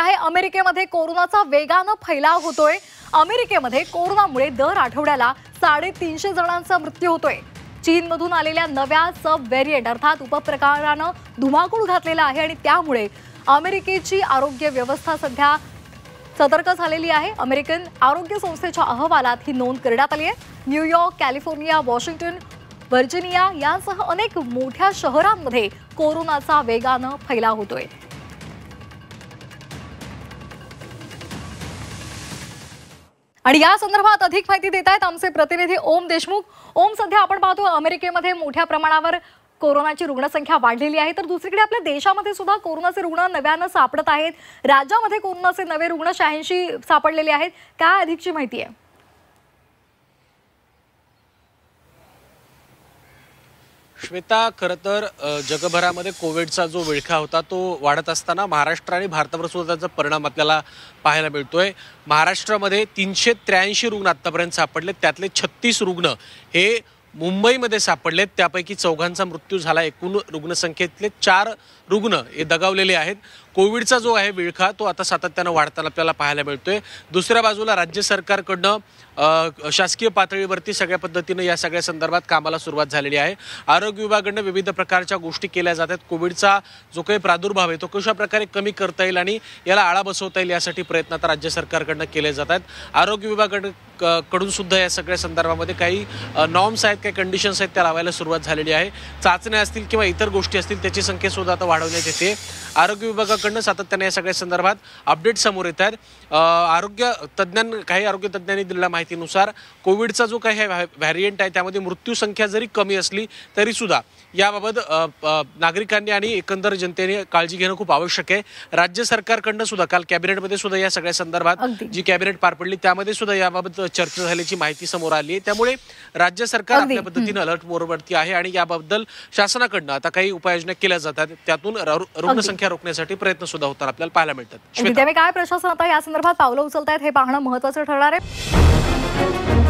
आहे अमेरिकेमध्ये कोरोनाचा वेगानं फैलाव होतोय। अमेरिकेमध्ये कोरोनामुळे दर आठवड्याला 350 जणांचा मृत्यू होतोय। चीनमधून आलेल्या नव्या सब व्हेरिएंट अर्थात उपप्रकारानं धुमाकूळ घातलेला आहे आणि त्यामुळे अमेरिकेची आरोग्य व्यवस्था सध्या सतर्क झालेली आहे। अमेरिकन आरोग्य संस्थेच्या अहवालात ही नोंद करण्यात आली आहे। न्यूयॉर्क, कॅलिफोर्निया, वॉशिंग्टन, वर्जिनिया यांसह अनेक मोठ्या शहरांमध्ये कोरोनाचा वेगानं फैलाव होतोय। आणि या संदर्भात अधिक माहिती देत आहेत आमचे प्रतिनिधी ओम देशमुख। ओम, सध्या आपण पाहतो अमेरिकेमध्ये मोठ्या प्रमाणावर कोरोनाची रुग्णसंख्या वाढलेली आहे, तर दुसरीकडे आपल्या देशामध्ये सुद्धा कोरोनाचे रुग्ण नव्यानं सापडत आहेत। राज्यामध्ये कोरोनाचे नवे रुग्ण 86 सापडलेले आहेत। काय अधिकची माहिती आहे? श्वेता, खरं तर जगभरामध्ये कोविडचा जो विळखा होता तो वाढत असताना महाराष्ट्र आणि भारतावर सुद्धा त्याचा परिणाम आपल्याला पाहायला मिळतोय। महाराष्ट्रामध्ये 383 रुग्ण आतापर्यंत सापडले, त्यातले 36 रुग्ण हे मुंबईमध्ये सापडलेत। त्यापैकी 4 मृत्यू झाला। एकूण रुग्णसंख्येतले 4 रुग्ण हे दगावलेले आहेत। कोविडचा जो आहे विळखा तो आता सातत्यानं वाढताना आपल्याला पाहायला मिळतोय। दुसऱ्या बाजूला राज्य सरकारकडनं शासकीय पातळीवरती सगळ्या पद्धतीने या सगळ्या संदर्भात कामाला सुरुवात झालेली आहे। आरोग्य विभागाकडनं विविध प्रकारच्या गोष्टी केल्या जातात। कोविडचा जो काही प्रादुर्भाव आहे तो कशा प्रकारे कमी करता येईल आणि याला आळा बसवता येईल यासाठी प्रयत्न आता राज्य सरकारकडनं केले जातात। आरोग्य विभागाकडून सुद्धा या सगळ्या संदर्भामध्ये काही नॉर्म्स आहेत, काही कंडिशन्स आहेत त्या लावायला सुरुवात झालेली आहे। चाचण्या असतील किंवा इतर गोष्टी असतील त्याची संख्या सुद्धा आता वाढवण्यात येते। आरोग्य विभागाकडनं सातत्याने या सगळ्या संदर्भात अपडेट समोर येत आहेत। काही आरोग्य तज्ज्ञांनी दिलेल्या माहितीनुसार कोविडचा जो काही व्हॅरियंट आहे त्यामध्ये मृत्यू संख्या जरी कमी असली तरी सुद्धा याबाबत नागरिकांनी आणि एकंदर जनतेने काळजी घेणं खूप आवश्यक आहे। राज्य सरकारकडनं सुद्धा काल कॅबिनेटमध्ये सुद्धा या सगळ्या संदर्भात जी कॅबिनेट पार पडली त्यामध्ये सुद्धा याबाबत चर्चा झाल्याची माहिती समोर आली आहे। त्यामुळे राज्य सरकार आपल्या पद्धतीने अलर्ट मोडवरती आहे आणि याबद्दल शासनाकडनं आता काही उपाययोजना केल्या जातात, त्यातून रुग्णसंख्या रोखण्यासाठी प्रयत्न सुद्धा होताना आपल्याला पाहायला मिळतात। काय प्रशासन आता या संदर्भात पावलं उचलतायत हे पाहणं महत्त्वाचं ठरणार आहे।